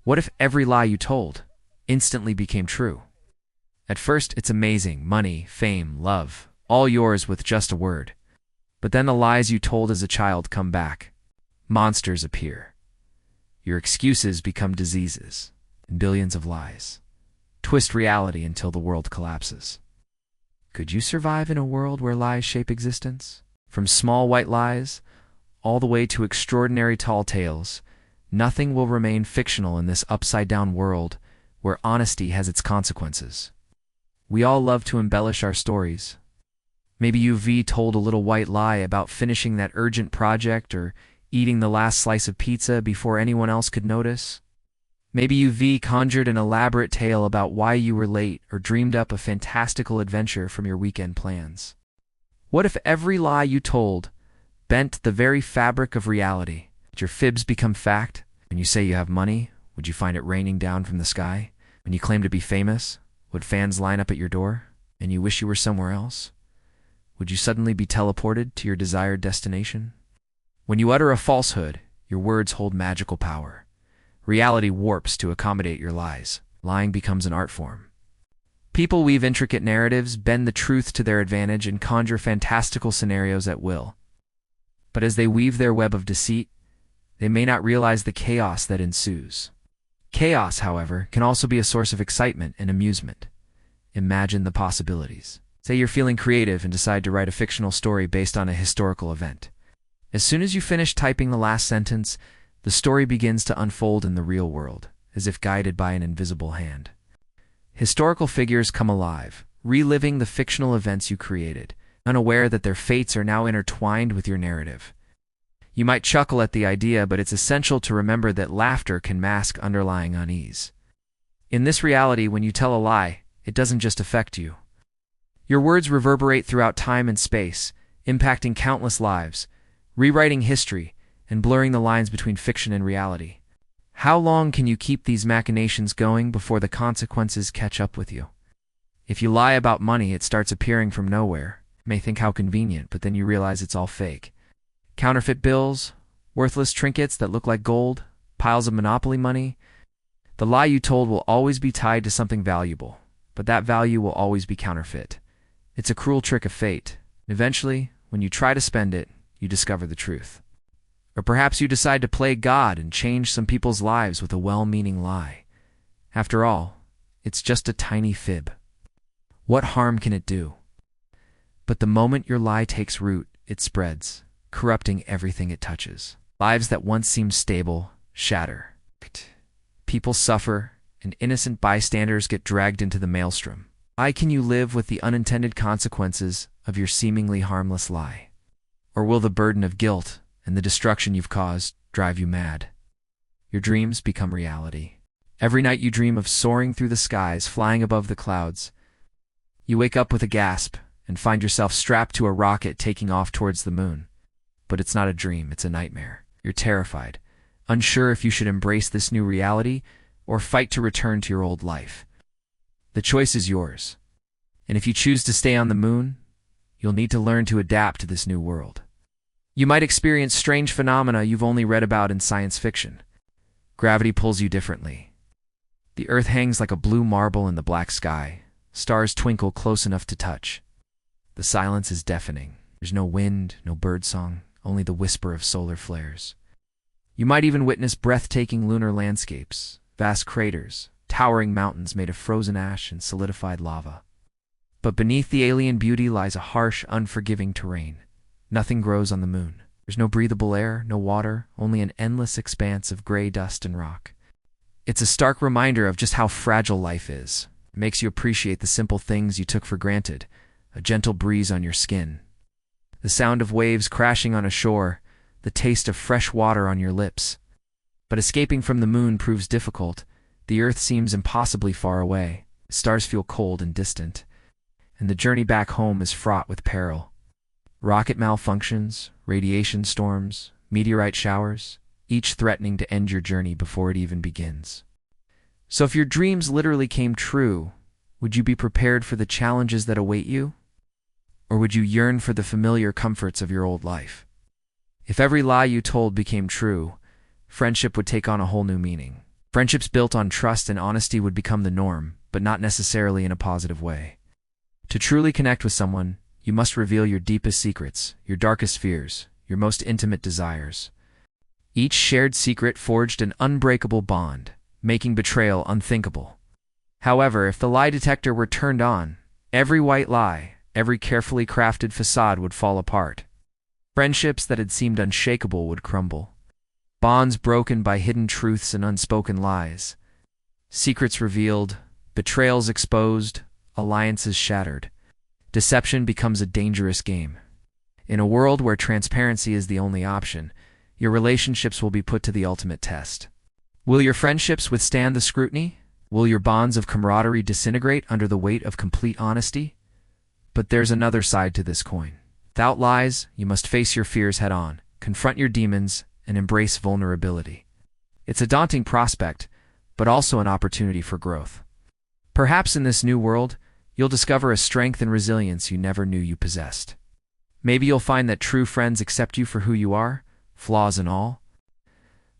What if every lie you told instantly became true? At first, it's amazing. Money, fame, love, all yours with just a word. But then the lies you told as a child come back. Monsters appear. Your excuses become diseases, and billions of lies twist reality until the world collapses. Could you survive in a world where lies shape existence? From small white lies all the way to extraordinary tall tales, nothing will remain fictional in this upside-down world where honesty has its consequences. We all love to embellish our stories. Maybe you've told a little white lie about finishing that urgent project or eating the last slice of pizza before anyone else could notice. Maybe you've conjured an elaborate tale about why you were late or dreamed up a fantastical adventure from your weekend plans. What if every lie you told bent the very fabric of reality? Did your fibs become fact? When you say you have money, would you find it raining down from the sky? When you claim to be famous, would fans line up at your door and you wish you were somewhere else? Would you suddenly be teleported to your desired destination? When you utter a falsehood, your words hold magical power. Reality warps to accommodate your lies. Lying becomes an art form. People weave intricate narratives, bend the truth to their advantage, and conjure fantastical scenarios at will. But as they weave their web of deceit, they may not realize the chaos that ensues. Chaos, however, can also be a source of excitement and amusement. Imagine the possibilities. Say you're feeling creative and decide to write a fictional story based on a historical event. As soon as you finish typing the last sentence, the story begins to unfold in the real world, as if guided by an invisible hand. Historical figures come alive, reliving the fictional events you created, unaware that their fates are now intertwined with your narrative. You might chuckle at the idea, but it's essential to remember that laughter can mask underlying unease. In this reality, when you tell a lie, it doesn't just affect you. Your words reverberate throughout time and space, impacting countless lives, rewriting history, and blurring the lines between fiction and reality. How long can you keep these machinations going before the consequences catch up with you? If you lie about money, it starts appearing from nowhere. You may think how convenient, but then you realize it's all fake. Counterfeit bills, worthless trinkets that look like gold, piles of monopoly money. The lie you told will always be tied to something valuable, but that value will always be counterfeit. It's a cruel trick of fate. Eventually, when you try to spend it, you discover the truth. Or perhaps you decide to play God and change some people's lives with a well-meaning lie. After all, it's just a tiny fib. What harm can it do? But the moment your lie takes root, it spreads, corrupting everything it touches. Lives that once seemed stable shatter. People suffer, and innocent bystanders get dragged into the maelstrom. Why can you live with the unintended consequences of your seemingly harmless lie? Or will the burden of guilt and the destruction you've caused drive you mad? Your dreams become reality. Every night you dream of soaring through the skies, flying above the clouds. You wake up with a gasp and find yourself strapped to a rocket taking off towards the moon. But it's not a dream, it's a nightmare. You're terrified, unsure if you should embrace this new reality or fight to return to your old life. The choice is yours. And if you choose to stay on the moon, you'll need to learn to adapt to this new world. You might experience strange phenomena you've only read about in science fiction. Gravity pulls you differently. The Earth hangs like a blue marble in the black sky. Stars twinkle close enough to touch. The silence is deafening. There's no wind, no birdsong, only the whisper of solar flares. You might even witness breathtaking lunar landscapes, vast craters, towering mountains made of frozen ash and solidified lava. But beneath the alien beauty lies a harsh, unforgiving terrain. Nothing grows on the moon. There's no breathable air, no water, only an endless expanse of gray dust and rock. It's a stark reminder of just how fragile life is. It makes you appreciate the simple things you took for granted. A gentle breeze on your skin, the sound of waves crashing on a shore, the taste of fresh water on your lips. But escaping from the moon proves difficult. The Earth seems impossibly far away. The stars feel cold and distant, and the journey back home is fraught with peril. Rocket malfunctions, radiation storms, meteorite showers, each threatening to end your journey before it even begins. So if your dreams literally came true, would you be prepared for the challenges that await you? Or would you yearn for the familiar comforts of your old life? If every lie you told became true, friendship would take on a whole new meaning. Friendships built on trust and honesty would become the norm, but not necessarily in a positive way. To truly connect with someone, you must reveal your deepest secrets, your darkest fears, your most intimate desires. Each shared secret forged an unbreakable bond, making betrayal unthinkable. However, if the lie detector were turned on, every white lie, every carefully crafted facade would fall apart. Friendships that had seemed unshakable would crumble. Bonds broken by hidden truths and unspoken lies. Secrets revealed, betrayals exposed, alliances shattered. Deception becomes a dangerous game. In a world where transparency is the only option, your relationships will be put to the ultimate test. Will your friendships withstand the scrutiny? Will your bonds of camaraderie disintegrate under the weight of complete honesty? But there's another side to this coin. Without lies, you must face your fears head-on, confront your demons, and embrace vulnerability. It's a daunting prospect, but also an opportunity for growth. Perhaps in this new world, you'll discover a strength and resilience you never knew you possessed. Maybe you'll find that true friends accept you for who you are, flaws and all.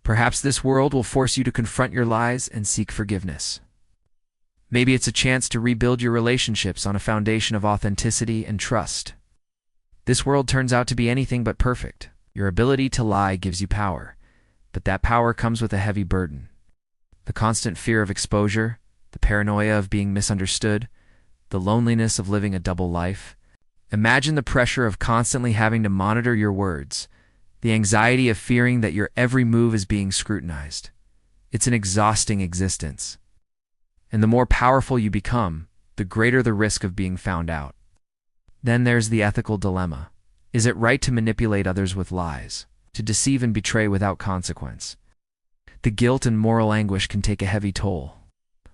Perhaps this world will force you to confront your lies and seek forgiveness. Maybe it's a chance to rebuild your relationships on a foundation of authenticity and trust. This world turns out to be anything but perfect. Your ability to lie gives you power, but that power comes with a heavy burden. The constant fear of exposure, the paranoia of being misunderstood, the loneliness of living a double life. Imagine the pressure of constantly having to monitor your words, the anxiety of fearing that your every move is being scrutinized. It's an exhausting existence. And the more powerful you become, the greater the risk of being found out. Then there's the ethical dilemma. Is it right to manipulate others with lies, to deceive and betray without consequence? The guilt and moral anguish can take a heavy toll.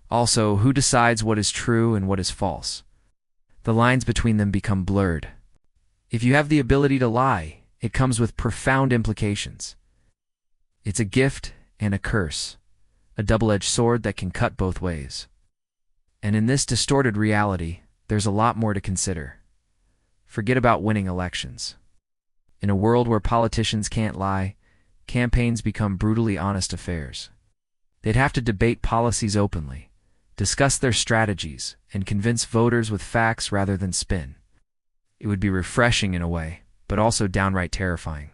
Also, who decides what is true and what is false? The lines between them become blurred. If you have the ability to lie, it comes with profound implications. It's a gift and a curse, a double-edged sword that can cut both ways. And in this distorted reality, there's a lot more to consider. Forget about winning elections. In a world where politicians can't lie, campaigns become brutally honest affairs. They'd have to debate policies openly, discuss their strategies, and convince voters with facts rather than spin. It would be refreshing in a way, but also downright terrifying.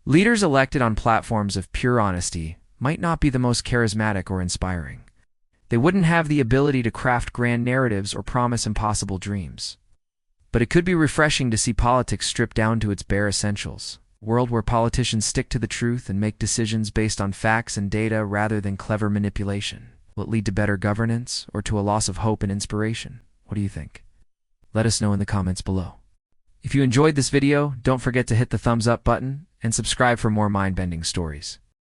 Leaders elected on platforms of pure honesty might not be the most charismatic or inspiring. They wouldn't have the ability to craft grand narratives or promise impossible dreams. But it could be refreshing to see politics stripped down to its bare essentials, a world where politicians stick to the truth and make decisions based on facts and data rather than clever manipulation. Will it lead to better governance or to a loss of hope and inspiration? What do you think? Let us know in the comments below. If you enjoyed this video, don't forget to hit the thumbs up button and subscribe for more mind-bending stories.